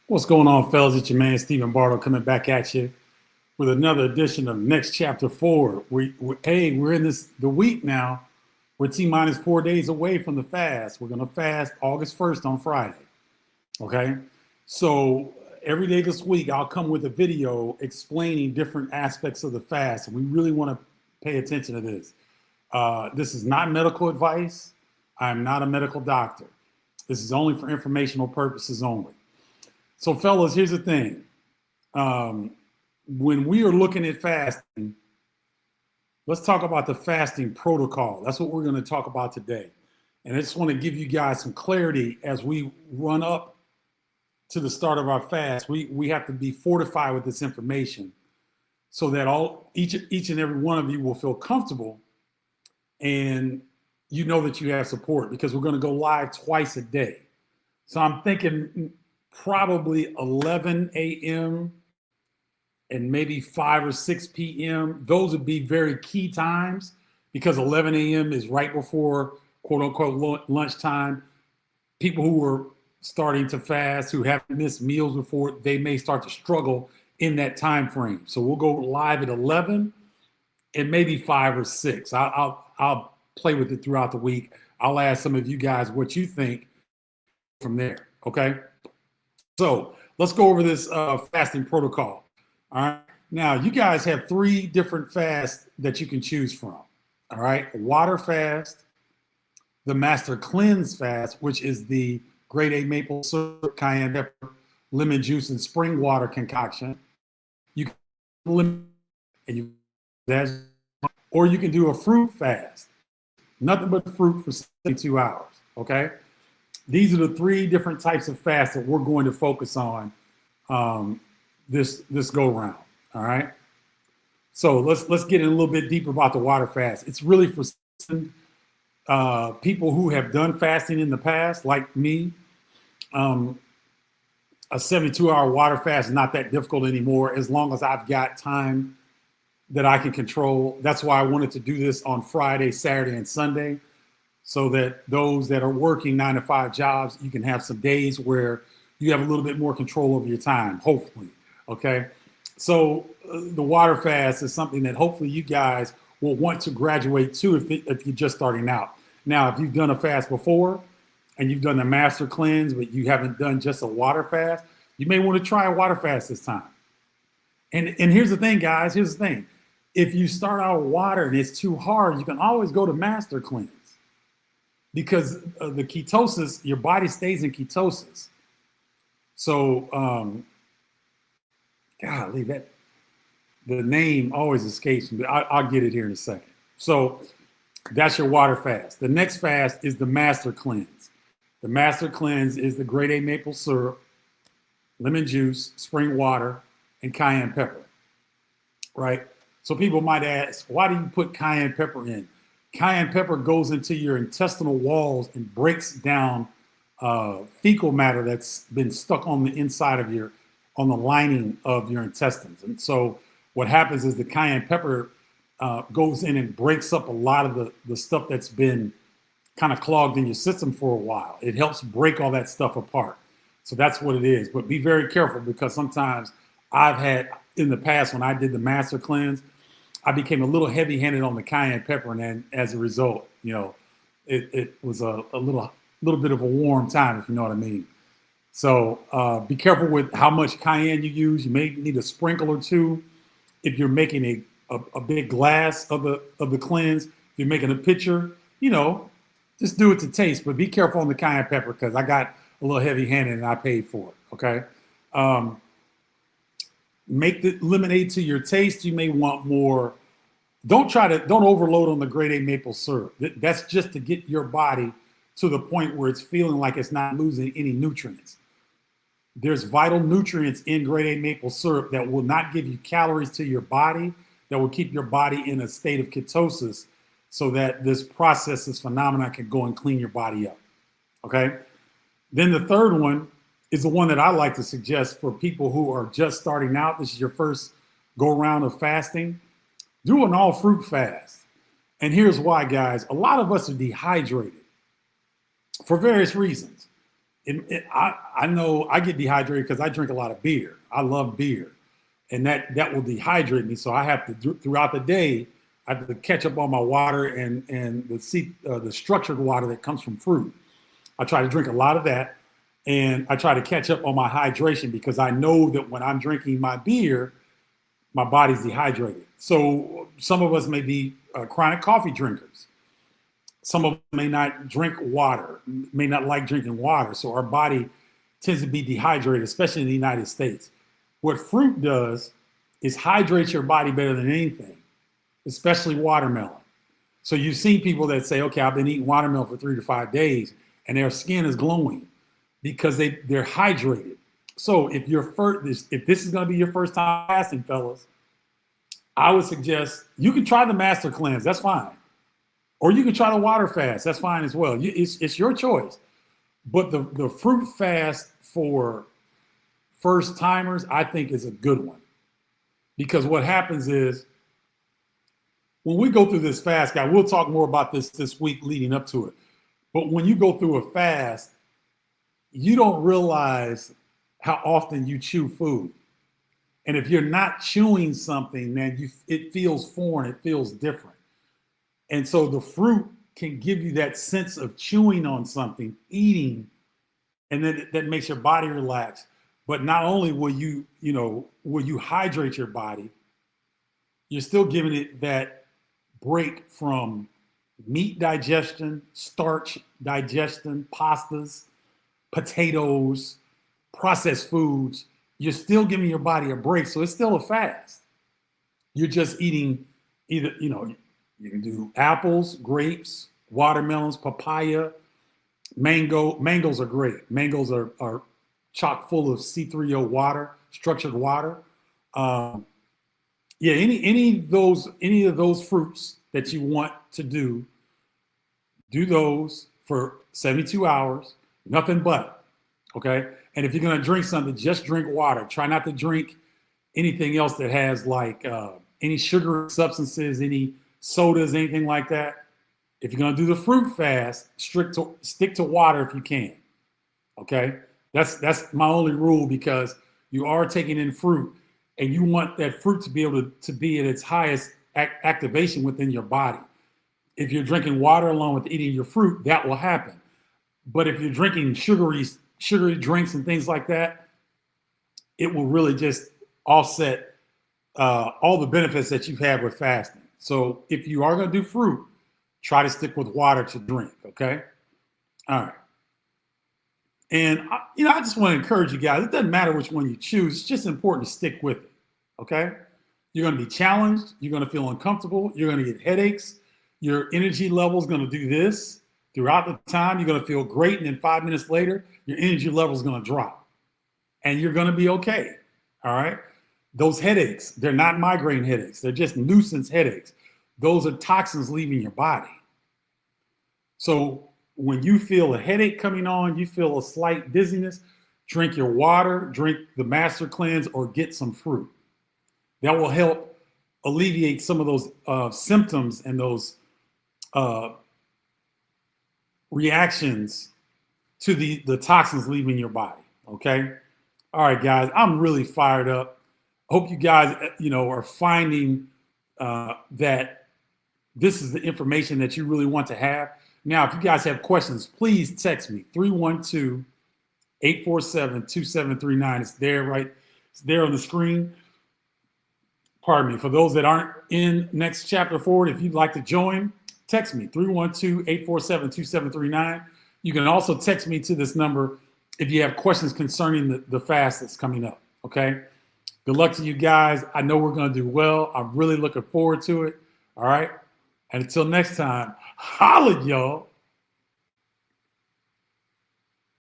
What's going on, fellas? It's your man, Stephen Bardo, coming back at you with another edition of Next Chapter Forward. We're in the week now. We're T-minus 4 days away from the fast. We're going to fast August 1st on Friday. Okay? So every day this week, I'll come with a video explaining different aspects of the fast. And we really want to pay attention to this. This is not medical advice. I'm not a medical doctor. This is only for informational purposes only. So, fellas, here's the thing. When we are looking at fasting, let's talk about the fasting protocol. That's what we're going to talk about today. And I just want to give you guys some clarity as we run up to the start of our fast. We have to be fortified with this information so that each and every one of you will feel comfortable and you know that you have support, because we're going to go live twice a day. So I'm thinking probably 11 a.m. and maybe 5 or 6 p.m. Those would be very key times, because 11 a.m. is right before quote unquote lunchtime. People who are starting to fast, who haven't missed meals before, they may start to struggle in that time frame. So we'll go live at 11 and maybe 5 or 6. I'll play with it throughout the week. I'll ask some of you guys what you think from there. Okay. So let's go over this fasting protocol. All right. Now, you guys have 3 different fasts that you can choose from. All right. Water fast, the Master Cleanse fast, which is the grade A maple syrup, cayenne pepper, lemon juice, and spring water concoction. You can limit and or you can do a fruit fast, nothing but fruit for 72 hours. Okay. These are the 3 different types of fasts that we're going to focus on this go round. All right. So let's get in a little bit deeper about the water fast. It's really for people who have done fasting in the past, like me. A 72-hour water fast is not that difficult anymore, as long as I've got time that I can control. That's why I wanted to do this on Friday, Saturday, and Sunday, so that those that are working 9-to-5 jobs, you can have some days where you have a little bit more control over your time, hopefully. Okay. So the water fast is something that hopefully you guys will want to graduate to if you're just starting out. Now, if you've done a fast before and you've done the Master Cleanse, but you haven't done just a water fast, you may want to try a water fast this time. And here's the thing, guys. Here's the thing. If you start out with water and it's too hard, you can always go to Master Cleanse, because the ketosis, your body stays in ketosis. So, golly, the name always escapes me. I'll get it here in a second. So that's your water fast. The next fast is the Master Cleanse. The Master Cleanse is the grade A maple syrup, lemon juice, spring water, and cayenne pepper, right? So people might ask, why do you put cayenne pepper in? Cayenne pepper goes into your intestinal walls and breaks down fecal matter that's been stuck on the inside of on the lining of your intestines. And so what happens is the cayenne pepper goes in and breaks up a lot of the stuff that's been kind of clogged in your system for a while. It helps break all that stuff apart. So that's what it is. But be very careful, because sometimes I've had in the past, when I did the Master Cleanse, I became a little heavy-handed on the cayenne pepper, and then as a result, it was a little bit of a warm time, if you know what I mean. So be careful with how much cayenne you use. You may need a sprinkle or two if you're making a big glass of the cleanse. If you're making a pitcher, just do it to taste. But be careful on the cayenne pepper, because I got a little heavy-handed and I paid for it. Okay. Make the lemonade to your taste. You may want more. Don't overload on the grade A maple syrup. That's just to get your body to the point where it's feeling like it's not losing any nutrients. There's vital nutrients in grade A maple syrup that will not give you calories to your body, that will keep your body in a state of ketosis, so that this phenomenon can go and clean your body up. Okay. Then the third one is the one that I like to suggest for people who are just starting out. This is your first go around of fasting. Do an all fruit fast. And here's why, guys. A lot of us are dehydrated for various reasons. I know I get dehydrated because I drink a lot of beer. I love beer, and that will dehydrate me. So I have to throughout the day. I have to catch up on my water and the structured water that comes from fruit. I try to drink a lot of that, and I try to catch up on my hydration because I know that when I'm drinking my beer, my body's dehydrated. So some of us may be chronic coffee drinkers. Some of us may not drink water, may not like drinking water. So our body tends to be dehydrated, especially in the United States. What fruit does is hydrate your body better than anything, especially watermelon. So you've seen people that say, okay, I've been eating watermelon for 3 to 5 days and their skin is glowing because they're hydrated. So if this is going to be your first time fasting, fellas, I would suggest you can try the master cleanse. That's fine. Or you can try the water fast. That's fine as well. It's your choice. But the fruit fast for first timers, I think, is a good one. Because what happens is when we go through this fast, guy, we'll talk more about this week leading up to it. But when you go through a fast, you don't realize how often you chew food. And if you're not chewing something, man, it feels foreign, it feels different. And so the fruit can give you that sense of chewing on something, eating, and then that makes your body relax. But not only will you hydrate your body, you're still giving it that break from meat digestion, starch digestion, pastas, potatoes, processed foods. You're still giving your body a break. So it's still a fast. You're just eating either, you can do apples, grapes, watermelons, papaya, mango. Mangoes are great. Mangoes are chock full of C3O water, structured water. Any of those fruits that you want to do those for 72 hours, nothing but, okay? And if you're gonna drink something, just drink water. Try not to drink anything else that has like any sugar substances, any sodas, anything like that. If you're gonna do the fruit fast, stick to water if you can, okay? That's my only rule because you are taking in fruit and you want that fruit to be able to be at its highest activation within your body. If you're drinking water along with eating your fruit, that will happen. But if you're drinking sugary drinks and things like that, it will really just offset all the benefits that you've had with fasting. So if you are going to do fruit, try to stick with water to drink, okay? All right. And, I just want to encourage you guys. It doesn't matter which one you choose. It's just important to stick with it, okay? You're going to be challenged. You're going to feel uncomfortable. You're going to get headaches. Your energy level is going to do this. Throughout the time, you're going to feel great. And then 5 minutes later, your energy level is going to drop. And you're going to be okay, all right? Those headaches, they're not migraine headaches. They're just nuisance headaches. Those are toxins leaving your body. So when you feel a headache coming on, you feel a slight dizziness, drink your water, drink the master cleanse, or get some fruit. That will help alleviate some of those symptoms and those reactions to the toxins leaving your body, okay? All right, guys, I'm really fired up. Hope you guys, are finding that this is the information that you really want to have. Now, if you guys have questions, please text me, 312-847-2739. It's there on the screen. Pardon me. For those that aren't in Next Chapter Forward, if you'd like to join, text me, 312-847-2739. You can also text me to this number if you have questions concerning the fast that's coming up, okay? Good luck to you guys. I know we're going to do well. I'm really looking forward to it, all right? And until next time, holla, y'all.